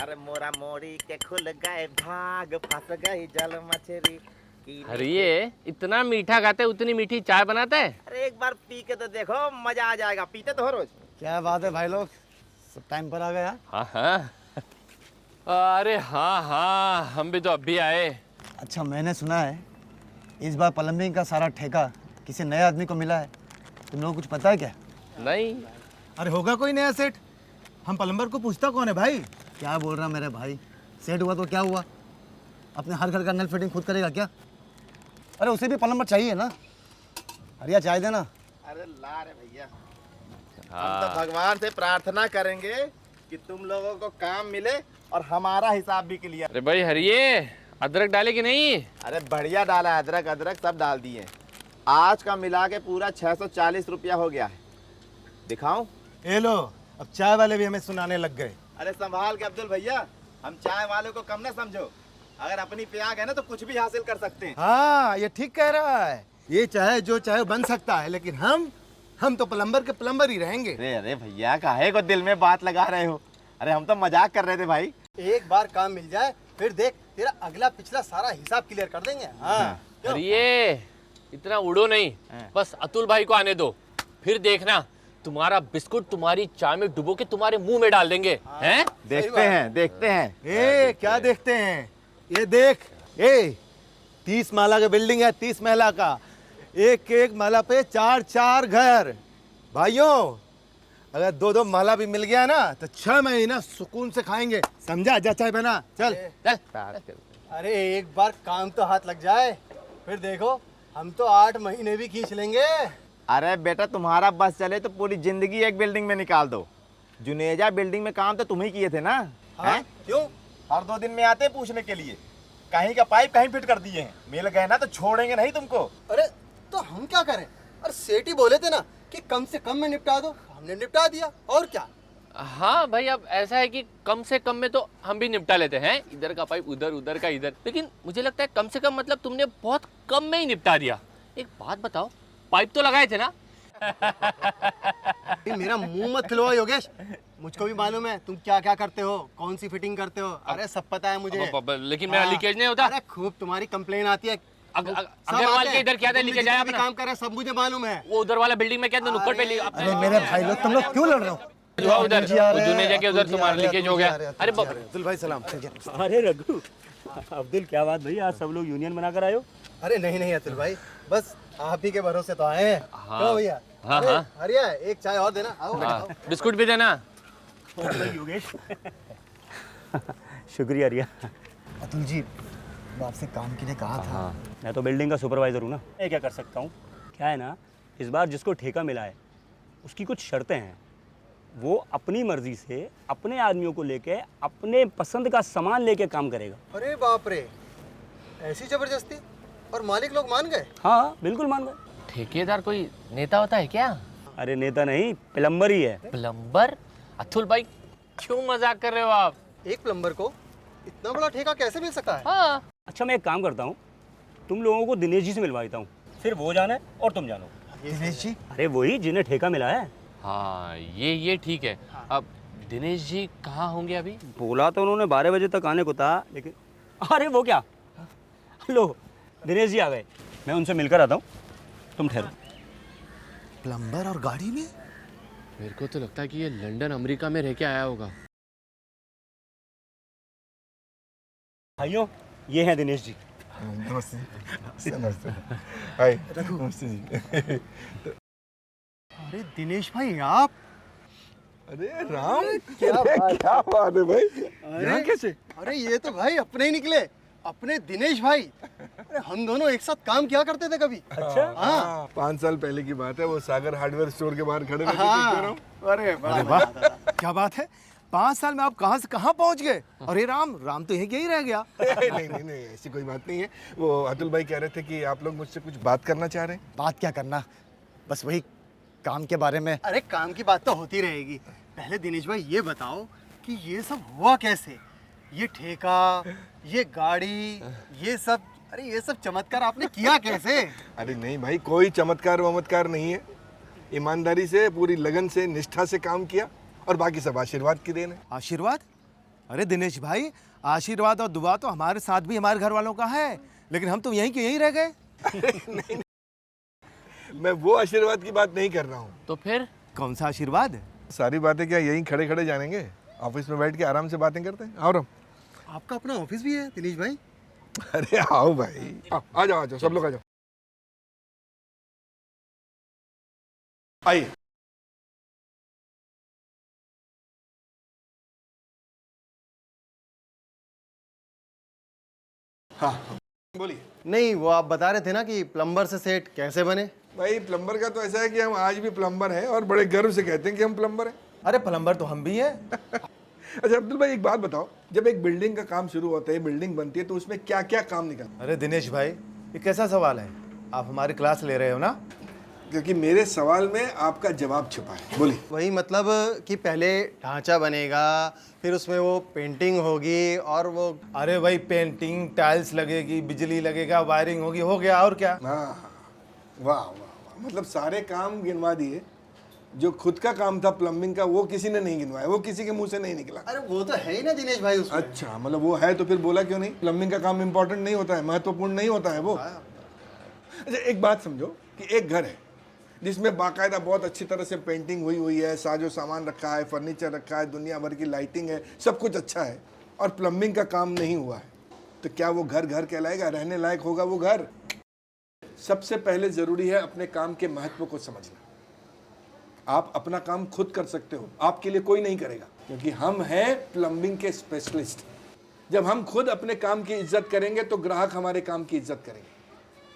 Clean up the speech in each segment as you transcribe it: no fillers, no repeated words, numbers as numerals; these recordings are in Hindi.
अरे मोरा मोरी के खुल गए भाग, फंस गई जल मछली। अरे ये इतना मीठा खाते उतनी मीठी चाय बनाता है। अरे एक बार पी के तो देखो, मजा आ जाएगा। पीते तो हो रोज। क्या बात है भाई लोग, सब टाइम पर आ गया। हाँ हाँ, अरे हाँ हाँ, हम भी तो अभी आए। अच्छा, मैंने सुना है इस बार प्लम्बिंग का सारा ठेका किसी नए आदमी को मिला है। तुम लोगों को कुछ पता है क्या? नहीं। अरे होगा कोई नया सेठ, हम प्लम्बर को पूछता कौन है भाई। क्या बोल रहा मेरे भाई, सेट हुआ तो क्या हुआ, अपने हर घर का नल फिटिंग खुद करेगा क्या? अरे उसे भी प्लम्बर चाहिए ना। हरिया चाय देना। अरे ला रे भैया, हम तो भगवान से प्रार्थना करेंगे कि तुम लोगों को काम मिले और हमारा हिसाब भी क्लियर। अरे भाई हरिये, अदरक डाले कि नहीं? अरे बढ़िया डाला है, अदरक अदरक सब डाल दिए। आज का मिला के पूरा 640 रुपया हो गया है। दिखाऊं? ये लो, अब चाय वाले भी हमें सुनाने लग गए। अरे संभाल के अब्दुल भैया, हम चाय वालों को कम ना समझो। अगर अपनी पे आ गए ना तो कुछ भी हासिल कर सकते हैं। हाँ, ये ठीक कह रहा है। ये चाहे जो चाहे बन सकता है, लेकिन हम तो प्लम्बर के प्लम्बर ही रहेंगे। अरे भैया, काहे को दिल में बात लगा रहे हो? अरे हम तो मजाक कर रहे थे भाई। एक बार काम मिल जाए फिर देख, तेरा अगला पिछला सारा हिसाब क्लियर कर देंगे। हाँ। हरिये, इतना उड़ो नहीं, बस अतुल भाई को आने दो, फिर देखना तुम्हारा बिस्कुट तुम्हारी चाय में डुबो के तुम्हारे मुंह में डाल देंगे। हैं? देखते हैं देखते हैं। ए, क्या देखते हैं? ये देख, 30 माला का बिल्डिंग है, 30 महला का। एक एक माला पे 4-4 घर। भाइयों, अगर 2-2 माला भी मिल गया ना तो 6 महीना सुकून से खाएंगे। समझा? जा चाय बना, चल। अरे एक बार काम तो हाथ लग जाए, फिर देखो हम तो 8 महीने भी खींच लेंगे। अरे बेटा, तुम्हारा बस चले तो पूरी जिंदगी एक बिल्डिंग में निकाल दो। जुनेजा बिल्डिंग में काम तो तुम ही किए थे ना? हाँ, हैं? क्यों? हर 2 दिन में आते हैं पूछने के लिए। कहीं का पाइप कहीं फिट कर दिए हैं, मिल गए ना तो छोड़ेंगे नहीं तुमको। अरे तो हम क्या करें? अरे सेठ ही बोले थे ना कि कम से कम में निपटा दो, हमने निपटा दिया। और क्या? हाँ भाई, अब ऐसा है कि कम से कम में तो हम भी निपटा लेते हैं, इधर का पाइप उधर, उधर का इधर। लेकिन मुझे लगता है कम से कम मतलब तुमने बहुत कम में ही निपटा दिया। एक बात बताओ, पाइप तो लगाए थे ना? मेरा मुंह मत खिलवाओ योगेश, मुझको भी मालूम है तुम क्या क्या करते हो, कौन सी फिटिंग करते हो। अरे सब पता है मुझे। लेकिन मेरा लीकेज नहीं होता। अरे खूब तुम्हारी कंप्लेन आती है। अग्रवाल के इधर क्या था, लीकेज आया अपना? काम कर रहे सब मुझे मालूम है। वो उधर वाला बिल्डिंग में क्या था, नुक्कड़ पे अरे मेरे भाई लोग, तुम लोग क्यों लड़ रहे हो? उधर जुनेजा के उधर तुम्हारा लीकेज हो गया। अरे अब्दुल भाई सलाम। अरे रघु, अब्दुल क्या बात भाई, आज सब लोग यूनियन बनाकर आए हो? अरे नहीं अतुल भाई, बस आप ही के भरोसे तो आए हैं। क्यों भैया? हाँ, अरे, हाँ। हरिया एक चाय और देना। आओ आओ। बिस्कुट भी देना। योगेश शुक्रिया रिया। अतुल जी, वो आपसे काम के लिए कहा था। मैं तो बिल्डिंग का सुपरवाइजर हूँ ना, मैं क्या कर सकता हूँ। क्या है ना, इस बार जिसको ठेका मिला है उसकी कुछ शर्तें हैं। वो अपनी मर्जी से अपने आदमियों को लेके अपने पसंद का सामान लेके काम करेगा। अरे बाप रे, ऐसी जबरदस्ती? और मालिक लोग मान गए? हाँ बिल्कुल मान गए। ठेकेदार कोई नेता होता है क्या? अरे नेता नहीं, प्लम्बर ही है। प्लम्बर? अतुल भाई क्यों मजाक कर रहे हो आप? एक प्लम्बर को इतना बड़ा ठेका कैसे मिल सकता है? हाँ। अच्छा मैं एक काम करता हूँ, तुम लोगों को दिनेश जी से मिलवा देता हूँ, फिर वो जाने और तुम जानो। दिनेश जी? अरे वही जिन्हें ठेका मिला है। हाँ ये ठीक है। अब दिनेश जी कहाँ होंगे अभी? बोला तो उन्होंने 12 बजे तक आने को था, लेकिन अरे वो क्या, लो दिनेश जी आ गए, मैं उनसे मिलकर आता हूँ, तुम ठहरो। प्लम्बर और गाड़ी में? मेरे को तो लगता है कि ये लंदन अमेरिका में रह के आया होगा। भाइयों, ये हैं दिनेश जी। नमस्ते नमस्ते। हाय नमस्ते जी। अरे दिनेश भाई आप? अरे राम, क्या बात है भाई, यहाँ कैसे? अरे ये तो भाई अपने ही निकले, अपने दिनेश भाई। अरे हम दोनों एक साथ काम किया करते थे कभी। अच्छा? हाँ। 5 साल पहले की बात है, वो सागर हार्डवेयर स्टोर के बाहर खड़े रहते थे, हाँ। कह रहा हूँ। अरे वाह, क्या बात है, 5 साल में आप कहाँ से कहाँ पहुँच गए? अरे राम तो यही रह गया। नहीं, ऐसी कोई बात नहीं है। वो अतुल भाई कह रहे थे कि आप लोग मुझसे कुछ बात करना चाह रहे हैं। बात क्या करना, बस वही काम के बारे में। अरे काम की बात तो होती रहेगी, पहले दिनेश भाई ये बताओ कि ये सब हुआ कैसे? ये ठेका, ये गाड़ी, ये सब, अरे ये सब चमत्कार आपने किया कैसे? अरे नहीं भाई, कोई चमत्कार वमत्कार नहीं है। ईमानदारी से, पूरी लगन से, निष्ठा से काम किया, और बाकी सब आशीर्वाद की देन है। आशीर्वाद? अरे दिनेश भाई, आशीर्वाद और दुआ तो हमारे साथ भी हमारे घर वालों का है, लेकिन हम तो यहीं के यहीं रह गए। मैं वो आशीर्वाद की बात नहीं कर रहा हूँ। तो फिर कौन सा आशीर्वाद? सारी बातें क्या यहीं खड़े खड़े जानेंगे? ऑफिस में बैठ के आराम से बातें करते हैं। आओ रम। आपका अपना ऑफिस भी है दिनेश भाई? अरे आओ भाई, आ जाओ आ जाओ, सब लोग आ जाओ। आइए। हाँ बोलिए। नहीं, वो आप बता रहे थे ना कि प्लम्बर से सेठ कैसे बने। भाई प्लम्बर का तो ऐसा है कि हम आज भी प्लम्बर हैं और बड़े गर्व से कहते हैं कि हम प्लम्बर हैं। अरे प्लम्बर तो हम भी हैं। अच्छा अब्दुल भाई, एक बात बताओ, जब एक बिल्डिंग का काम शुरू होता है, बिल्डिंग बनती है, तो उसमें क्या क्या काम निकलता अरे दिनेश भाई, ये कैसा सवाल है? आप हमारी क्लास ले रहे हो ना? है? क्योंकि मेरे सवाल में आपका जवाब छिपा है। बोलिए। वही मतलब कि पहले ढांचा बनेगा, फिर उसमें वो पेंटिंग होगी और वो। अरे भाई, पेंटिंग, टाइल्स लगेगी, बिजली लगेगा, वायरिंग होगी, हो गया और क्या? हाँ, वाह वाह वाह, मतलब सारे काम गिनवा दिए। जो खुद का काम था प्लम्बिंग का, वो किसी ने नहीं गिनवाया, वो किसी के मुंह से नहीं निकला। अरे वो तो है ही ना दिनेश भाई उसमें। अच्छा, मतलब वो है तो फिर बोला क्यों नहीं? प्लम्बिंग का काम इंपॉर्टेंट नहीं होता है, महत्वपूर्ण नहीं होता है वो? अच्छा एक बात समझो कि एक घर है जिसमें बाकायदा बहुत अच्छी तरह से पेंटिंग हुई हुई है, साजो सामान रखा है, फर्नीचर रखा है, दुनिया भर की लाइटिंग है, सब कुछ अच्छा है, और प्लम्बिंग का काम नहीं हुआ है, तो क्या वो घर घर कहलाएगा? रहने लायक होगा वो घर? सबसे पहले जरूरी है अपने काम के महत्व को समझना। आप अपना काम खुद कर सकते हो, आपके लिए कोई नहीं करेगा, क्योंकि हम हैं प्लम्बिंग के स्पेशलिस्ट। जब हम खुद अपने काम की इज्जत करेंगे तो ग्राहक हमारे काम की इज्जत करेंगे।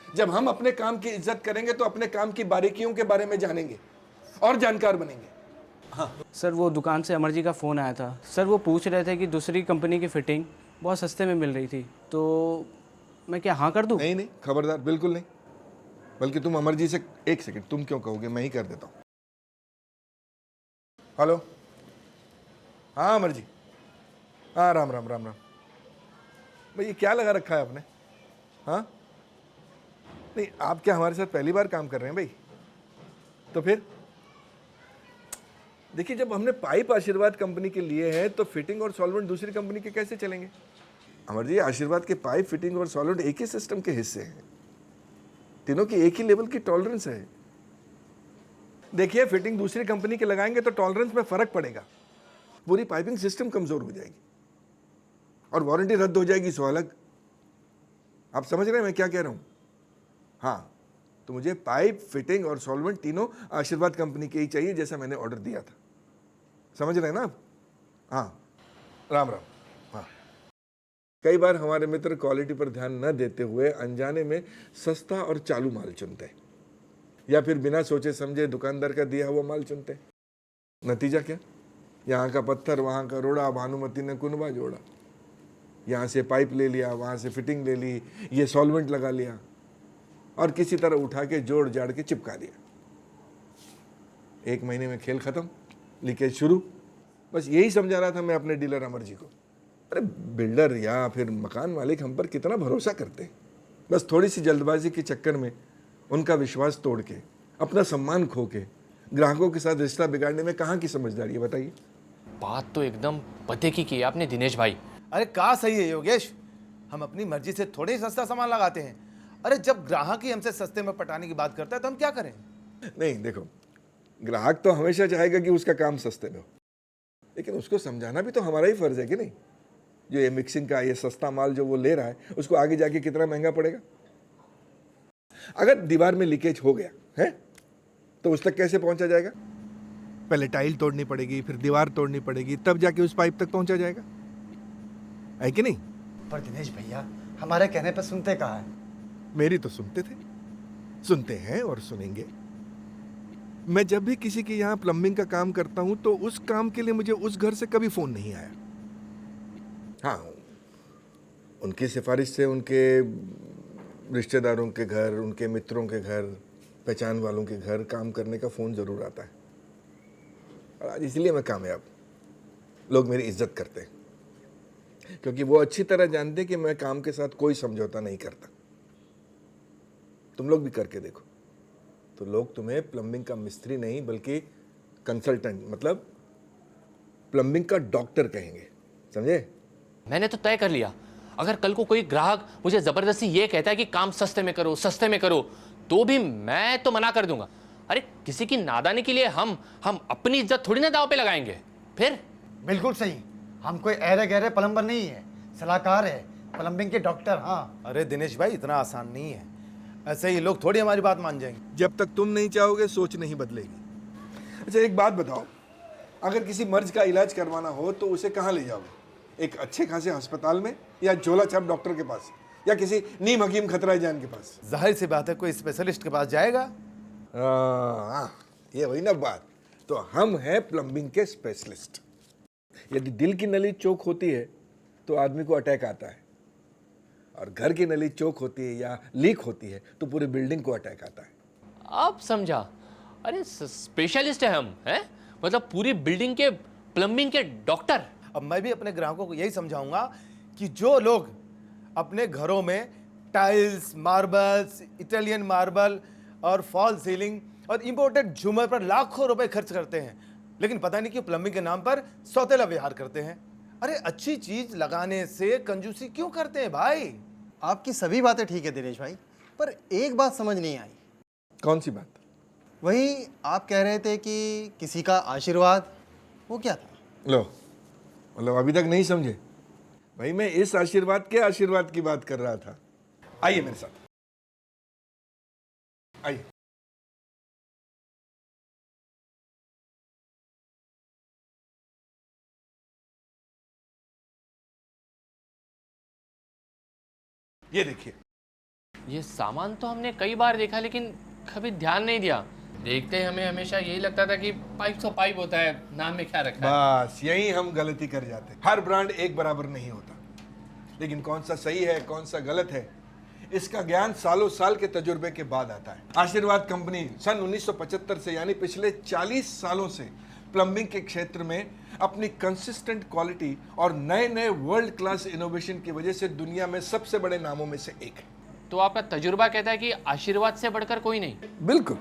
जब हम अपने काम की इज्जत करेंगे तो अपने काम की बारीकियों के बारे में जानेंगे और जानकार बनेंगे। हाँ सर, वो दुकान से अमर जी का फ़ोन आया था। सर वो पूछ रहे थे कि दूसरी कंपनी की फ़िटिंग बहुत सस्ते में मिल रही थी, तो मैं क्या हाँ कर दूँ? नहीं नहीं, खबरदार, बिल्कुल नहीं। बल्कि तुम अमर जी से, एक सेकंड, तुम क्यों कहोगे, मैं ही कर देता हूँ। हेलो, हाँ अमर जी, हाँ राम राम राम राम। भाई ये क्या लगा रखा है आपने? हाँ नहीं, आप क्या हमारे साथ पहली बार काम कर रहे हैं भाई? तो फिर देखिए, जब हमने पाइप आशीर्वाद कंपनी के लिए हैं तो फिटिंग और सॉल्वेंट दूसरी कंपनी के कैसे चलेंगे? अमर जी, आशीर्वाद के पाइप, फिटिंग और सॉल्वेंट एक ही सिस्टम के हिस्से हैं, तीनों की एक ही लेवल की टॉलरेंस है। देखिए, फिटिंग दूसरी कंपनी के लगाएंगे तो टॉलरेंस में फर्क पड़ेगा, पूरी पाइपिंग सिस्टम कमजोर हो जाएगी और वारंटी रद्द हो जाएगी, सो अलग। आप समझ रहे हैं मैं क्या कह रहा हूं? हाँ, तो मुझे पाइप, फिटिंग और सॉल्वेंट तीनों आशीर्वाद कंपनी के ही चाहिए, जैसा मैंने ऑर्डर दिया था। समझ रहे हैं ना आप? हाँ, राम राम। हाँ, कई बार हमारे मित्र क्वालिटी पर ध्यान न देते हुए अनजाने में सस्ता और चालू माल चुनते हैं, या फिर बिना सोचे समझे दुकानदार का दिया हुआ माल चुनते हैं। नतीजा क्या? यहाँ का पत्थर, वहाँ का रोड़ा, भानुमति ने कुनबा जोड़ा। यहाँ से पाइप ले लिया, वहाँ से फिटिंग ले ली, ये सॉल्वेंट लगा लिया और किसी तरह उठा के जोड़ जाड़ के चिपका दिया। 1 महीने में खेल खत्म, लीकेज शुरू। बस यही समझा रहा था मैं अपने डीलर अमर जी को। अरे बिल्डर या फिर मकान मालिक हम पर कितना भरोसा करते हैं, बस थोड़ी सी जल्दबाजी के चक्कर में उनका विश्वास तोड़ के, अपना सम्मान खो के ग्राहकों के साथ रिश्ता बिगाड़ने में कहाँ की समझदारी है, बताइए? बात तो एकदम पते की है आपने दिनेश भाई। अरे कहाँ सही है योगेश, हम अपनी मर्जी से थोड़े सस्ता सामान लगाते हैं। अरे जब ग्राहक ही हमसे सस्ते में पटाने की बात करता है तो हम क्या करें? नहीं देखो, ग्राहक तो हमेशा चाहेगा कि उसका काम सस्ते में हो, लेकिन उसको समझाना भी तो हमारा ही फर्ज है कि नहीं? जो ये मिक्सिंग का ये सस्ता माल जो वो ले रहा है, उसको आगे जाके कितना महंगा पड़ेगा। अगर दीवार में लीकेज हो गया है तो उस तक कैसे पहुंचा जाएगा? पहले टाइल तोड़नी पड़ेगी, फिर दीवार तोड़नी पड़ेगी, तब जाके उस पाइप तक पहुंचा जाएगा, है कि नहीं? पर दिनेश भैया, हमारे कहने पर सुनते कहाँ है? मेरी तो सुनते थे, सुनते हैं और सुनेंगे। मैं जब भी किसी के यहाँ प्लम्बिंग का काम करता हूं तो उस काम के लिए मुझे उस घर से कभी फोन नहीं आया। हाँ, उनकी सिफारिश से उनके रिश्तेदारों के घर, उनके मित्रों के घर, पहचान वालों के घर काम करने का फ़ोन ज़रूर आता है, और आज इसलिए मैं कामयाब, लोग मेरी इज्जत करते हैं, क्योंकि वो अच्छी तरह जानते हैं कि मैं काम के साथ कोई समझौता नहीं करता। तुम लोग भी करके देखो, तो लोग तुम्हें प्लम्बिंग का मिस्त्री नहीं बल्कि कंसल्टेंट, मतलब प्लम्बिंग का डॉक्टर कहेंगे। समझे? मैंने तो तय कर लिया, अगर कल को कोई ग्राहक मुझे जबरदस्ती ये कहता है कि काम सस्ते में करो, सस्ते में करो, तो भी मैं तो मना कर दूंगा। अरे किसी की नादानी के लिए हम अपनी इज्जत थोड़ी ना दांव पे लगाएंगे। फिर बिल्कुल सही। हम कोई अहरे गहरे प्लम्बर नहीं है, सलाहकार है, प्लम्बिंग के डॉक्टर। हाँ। अरे दिनेश भाई, इतना आसान नहीं है। ऐसे ही लोग थोड़ी हमारी बात मान जाएंगे। जब तक तुम नहीं चाहोगे सोच नहीं बदलेगी। अच्छा एक बात बताओ, अगर किसी मर्ज का इलाज करवाना हो तो उसे कहाँ ले जाओगे? एक अच्छे खासे अस्पताल में, या झोला छाप डॉक्टर के पास, या किसी नीम हकीम खतरा जान के पास? जाहिर सी बात है कोई स्पेशलिस्ट के पास जाएगा। ये वही ना बात। तो हम हैं प्लम्बिंग के स्पेशलिस्ट। यदि दिल की नली चौक होती है तो आदमी को अटैक आता है, और घर की नली चौक होती है या लीक होती है तो पूरी बिल्डिंग को अटैक आता है। आप समझा? अरे स्पेशलिस्ट है हम, हैं? मतलब पूरी बिल्डिंग के प्लम्बिंग के डॉक्टर। अब मैं भी अपने ग्राहकों को यही समझाऊंगा कि जो लोग अपने घरों में टाइल्स, मार्बल्स, इटालियन मार्बल और फॉल सीलिंग और इंपोर्टेड झूमर पर लाखों रुपए खर्च करते हैं, लेकिन पता नहीं क्यों प्लम्बिंग के नाम पर सौतेला व्यवहार करते हैं। अरे अच्छी चीज लगाने से कंजूसी क्यों करते हैं भाई? आपकी सभी बातें ठीक है दिनेश भाई, पर एक बात समझ नहीं आई। कौन सी बात? वही आप कह रहे थे कि किसी का आशीर्वाद, वो क्या था? लो, मतलब अभी तक नहीं समझे? भाई मैं इस आशीर्वाद के आशीर्वाद की बात कर रहा था। आइए मेरे साथ, आइए। ये देखिए, ये सामान तो हमने कई बार देखा लेकिन कभी ध्यान नहीं दिया। देखते हमें हमेशा यही लगता था कि पाइप तो पाइप होता है, नाम में क्या रखा है। बस यही हम गलती कर जाते हैं। हर ब्रांड एक बराबर नहीं होता, लेकिन कौन सा सही है कौन सा गलत है इसका ज्ञान सालों साल के तजुर्बे के बाद आता है। आशीर्वाद कंपनी सन 1975 से, यानी पिछले 40 सालों से प्लम्बिंग के क्षेत्र में अपनी कंसिस्टेंट क्वालिटी और नए नए वर्ल्ड क्लास इनोवेशन की वजह से दुनिया में सबसे बड़े नामों में से एक है। तो आपका तजुर्बा कहता है कि आशीर्वाद से बढ़कर कोई नहीं। बिल्कुल,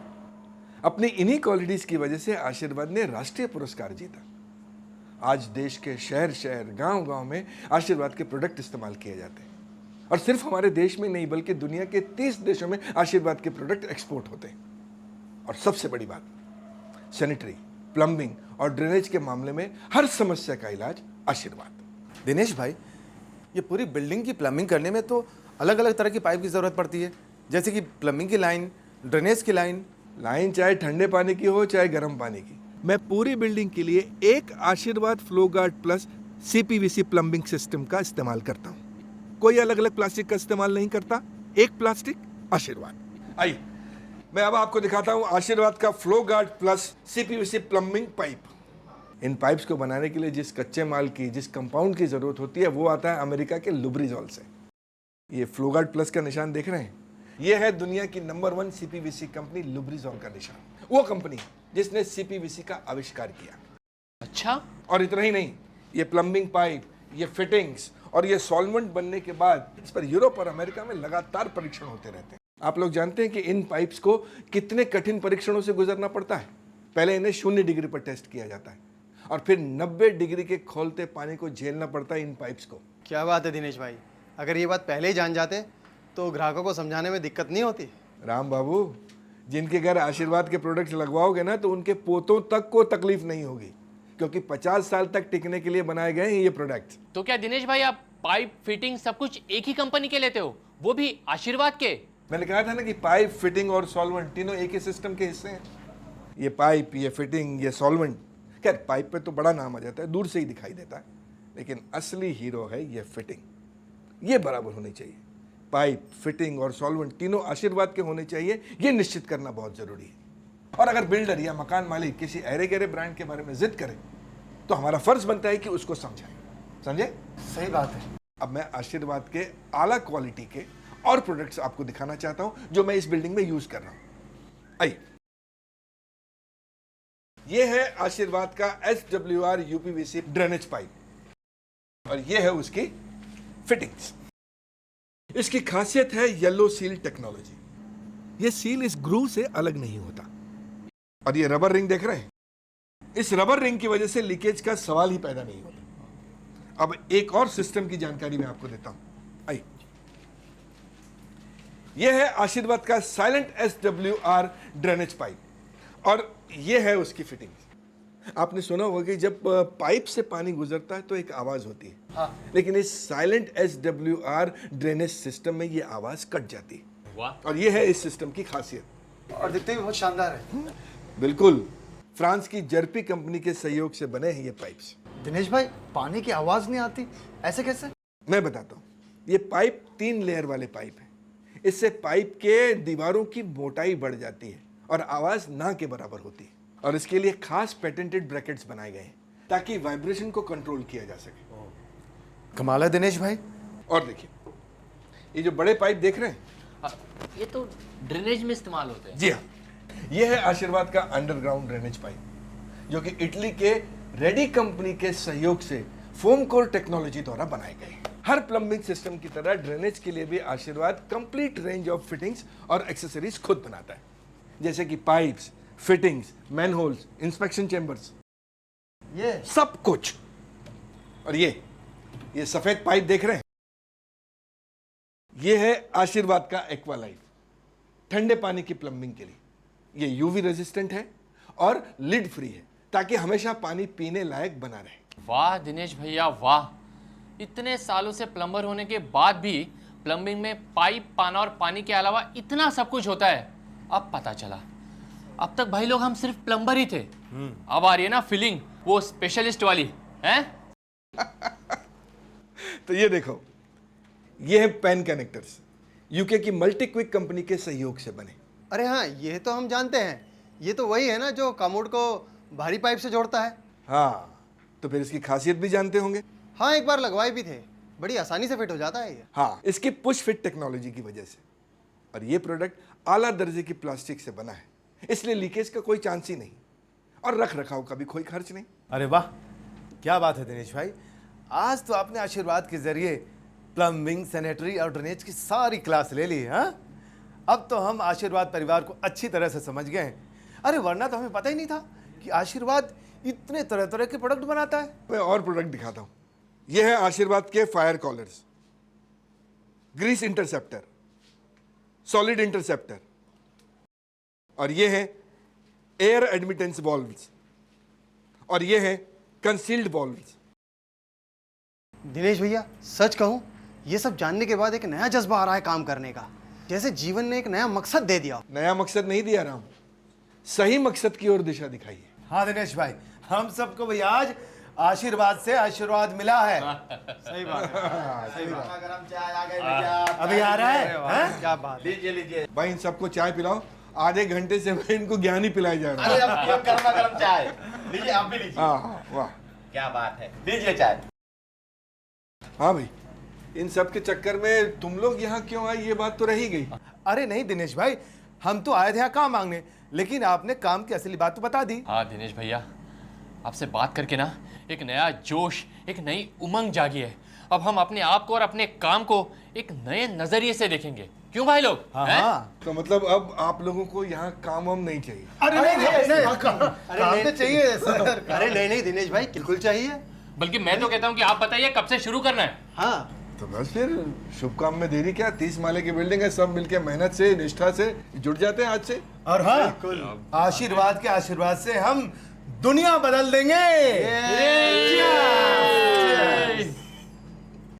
अपनी इन्हीं क्वालिटीज की वजह से आशीर्वाद ने राष्ट्रीय पुरस्कार जीता। आज देश के शहर शहर, गांव गांव में आशीर्वाद के प्रोडक्ट इस्तेमाल किए जाते हैं, और सिर्फ हमारे देश में नहीं बल्कि दुनिया के 30 देशों में आशीर्वाद के प्रोडक्ट एक्सपोर्ट होते हैं। और सबसे बड़ी बात, सैनिटरी, प्लम्बिंग और ड्रेनेज के मामले में हर समस्या का इलाज आशीर्वाद। दिनेश भाई, ये पूरी बिल्डिंग की प्लम्बिंग करने में तो अलग अलग तरह की पाइप की जरूरत पड़ती है, जैसे कि प्लम्बिंग की लाइन, ड्रेनेज की लाइन। लाइन चाहे ठंडे पानी की हो चाहे गर्म पानी की, मैं पूरी बिल्डिंग के लिए एक आशीर्वाद flow guard plus CPVC plumbing system का इस्तेमाल करता हूँ। कोई अलग अलग प्लास्टिक का इस्तेमाल नहीं करता, एक प्लास्टिक आशीर्वाद। आइए मैं अब आपको दिखाता हूँ आशीर्वाद का flow guard plus CPVC plumbing pipe. इन पाइप्स को बनाने के लिए जिस कच्चे माल की, जिस कंपाउंड की जरूरत होती है वो आता है अमेरिका के लुब्रिजॉल से। ये फ्लो गार्ड प्लस का निशान देख रहे हैं, ये है दुनिया की नंबर 1 CPVC कंपनी लुब्रिजॉल का निशान। वो कंपनी जिसने CPVC का आविष्कार किया। अच्छा, और इतना ही नहीं, ये प्लम्बिंग पाइप, ये फिटिंग्स और ये सॉल्वेंट बनने के बाद इस पर यूरोप और अमेरिका में लगातार परीक्षण होते रहते हैं। आप लोग जानते हैं कि इन पाइप्स को कितने कठिन परीक्षणों से गुजरना पड़ता है। पहले इन्हें 0 डिग्री पर टेस्ट किया जाता है, और फिर 90 डिग्री के खौलते पानी को झेलना पड़ता है इन पाइप्स को। क्या बात है दिनेश भाई, अगर ये बात पहले ही जान जाते तो ग्राहकों को समझाने में दिक्कत नहीं होती। राम बाबू, जिनके घर आशीर्वाद के प्रोडक्ट्स लगवाओगे ना तो उनके पोतों तक को तकलीफ नहीं होगी, क्योंकि 50 साल तक टिकने के लिए बनाए गए हैं ये प्रोडक्ट्स। तो क्या दिनेश भाई आप पाइप फिटिंग सब कुछ एक ही कंपनी के लेते हो, वो भी आशीर्वाद के? मैंने कहा था ना कि पाइप, फिटिंग और सॉल्वेंट तीनों एक ही सिस्टम के हिस्से हैं। ये पाइप, ये फिटिंग, ये सॉल्वेंट। खैर पाइप पे तो बड़ा नाम आ जाता है, दूर से ही दिखाई देता है, लेकिन असली हीरो है ये फिटिंग। ये बराबर होनी चाहिए। पाइप, फिटिंग और सॉल्वेंट तीनों आशीर्वाद के होने चाहिए, ये निश्चित करना बहुत जरूरी है। और अगर बिल्डर या मकान मालिक किसी अरे गहरे ब्रांड के बारे में जिद करे तो हमारा फर्ज बनता है कि उसको समझाएं। समझे? सही बात है। अब मैं आशीर्वाद के आला क्वालिटी के और प्रोडक्ट्स आपको दिखाना चाहता हूं जो मैं इस बिल्डिंग में यूज कर रहा हूं। आइए, यह है आशीर्वाद का SWR UPVC ड्रेनेज पाइप, और यह है उसकी फिटिंग्स। इसकी खासियत है येलो सील टेक्नोलॉजी। यह सील इस ग्रू से अलग नहीं होता। और ये रबर रिंग देख रहे हैं, इस रबर रिंग की वजह से लीकेज का सवाल ही पैदा नहीं होता। अब एक और सिस्टम की जानकारी मैं आपको देता हूं, आइए। यह है आशीर्वाद का साइलेंट SWR ड्रेनेज पाइप और यह है उसकी फिटिंग। आपने सुना होगा कि जब पाइप से पानी गुजरता है तो एक आवाज होती है, हाँ। लेकिन इस साइलेंट SWR ड्रेनेज सिस्टम में यह आवाज कट जाती है। वाह। और यह है इस सिस्टम की खासियत। और दिखते भी बहुत शानदार है। बिल्कुल, फ्रांस की जर्पी कंपनी के सहयोग से बने हैं ये पाइप्स। दिनेश भाई, पानी की आवाज नहीं आती, ऐसे कैसे? मैं बताता हूँ, ये पाइप 3 लेयर वाले पाइप है। इससे पाइप के दीवारों की मोटाई बढ़ जाती है और आवाज ना के बराबर होती है। और इसके लिए खास पेटेंटेड ब्रैकेट्स बनाए गए हैं ताकि वाइब्रेशन को कंट्रोल किया जा सके। कमाल है दिनेश भाई। और देखिए, ये जो बड़े पाइप देख रहे हैं, ये तो ड्रेनेज में इस्तेमाल होते हैं। जी हाँ, ये है आशीर्वाद का अंडरग्राउंड ड्रेनेज पाइप, जो कि इटली के रेडी कंपनी के सहयोग से फोम कोर टेक्नोलॉजी द्वारा बनाए गए। हर प्लम्बिंग सिस्टम की तरह ड्रेनेज के लिए भी आशीर्वाद कंप्लीट रेंज ऑफ फिटिंग्स और एक्सेसरीज खुद बनाता है, जैसे कि pipes, fittings, manholes, inspection chambers, ये सब कुछ। और ये सफेद पाइप देख रहे हैं, ये है आशीर्वाद का एक्वालाइट, ठंडे पानी की प्लम्बिंग के लिए। ये यूवी रेजिस्टेंट है और लिड फ्री है ताकि हमेशा पानी पीने लायक बना रहे। वाह दिनेश भैया वाह, इतने सालों से प्लम्बर होने के बाद भी प्लम्बिंग में पाइप, पाना और पानी के अलावा इतना सब कुछ होता है, अब पता चला। अब तक भाई लोग हम सिर्फ प्लम्बर ही थे, अब आ रही है ना फीलिंग वो स्पेशलिस्ट वाली हैं। तो ये देखो, ये है पेन कनेक्टर्स, यूके की मल्टी क्विक कंपनी के सहयोग से बने। अरे हाँ, ये तो हम जानते हैं। ये तो वही है ना जो कमोड को भारी पाइप से जोड़ता है। हाँ, तो फिर इसकी खासियत भी जानते होंगे। हाँ, एक बार लगवाए भी थे, बड़ी आसानी से फिट हो जाता है ये। हाँ, इसकी पुश फिट टेक्नोलॉजी की वजह से। और ये प्रोडक्ट आला दर्जे की प्लास्टिक से बना है, इसलिए लीकेज का कोई चांस ही नहीं और रख रखाव का भी कोई खर्च नहीं। अरे वाह, क्या बात है दिनेश भाई। आज तो आपने आशीर्वाद के जरिए प्लम्बिंग, सैनिटरी और ड्रेनेज की सारी क्लास ले ली है। हाँ? अब तो हम आशीर्वाद परिवार को अच्छी तरह से समझ गए हैं। अरे वरना तो हमें पता ही नहीं था कि आशीर्वाद इतने तरह तरह के प्रोडक्ट बनाता है। मैं और प्रोडक्ट दिखाता हूं। यह है आशीर्वाद के fire collars, grease interceptor, solid interceptor, और ये है एयर एडमिटेंस वॉल्व्स, और ये है कंसील्ड वॉल्व्स। दिनेश भैया, सच कहूँ, ये सब जानने के बाद एक नया जज्बा आ रहा है काम करने का, जैसे जीवन ने एक नया मकसद दे दिया। नया मकसद नहीं दिया राम, सही मकसद की ओर दिशा दिखाई है। हाँ दिनेश भाई, हम सबको भी आज आशीर्वाद से आशीर्वाद मिला है। सही बात है, सही बात। गरम चाय आ गई भैया। अभी आ रहा है, हैं? क्या बात है। लीजिए लीजिए। भाई इन सबको चाय पिलाओ, आधे घंटे से मैं इनको ज्ञान ही पिलाया जा रहा अरे है। अब गर्मा गर्म चाय लीजिए, आप भी लीजिए। हाँ, वाह। क्या बात है, लीजिए चाय। हाँ भाई, इन सब के चक्कर में तुम लोग यहाँ क्यों आए, ये बात तो रही गई। अरे नहीं दिनेश भाई, हम तो आए थे यहाँ काम मांगने, लेकिन आपने काम की असली बात तो बता दी। हाँ दिनेश भैया, आपसे बात करके ना एक नया जोश, एक नई उमंग जागी है। अब हम अपने आप को और अपने काम को एक नए नजरिए से देखेंगे, क्यों भाई लोग? हाँ हैं? हाँ। तो मतलब अब आप लोगों को यहाँ काम वाम नहीं चाहिए। अरे नहीं, काम तो चाहिए सर। अरे नहीं दिनेश भाई, बिल्कुल चाहिए। बल्कि मैं तो कहता हूँ कि आप बताइए कब से शुरू करना है। हाँ, तो बस फिर शुभ काम में देरी क्या, 30 माले की बिल्डिंग है, सब मिलके मेहनत से, निष्ठा से जुट जाते हैं आज से। और हाँ, आशीर्वाद के आशीर्वाद से हम दुनिया बदल देंगे।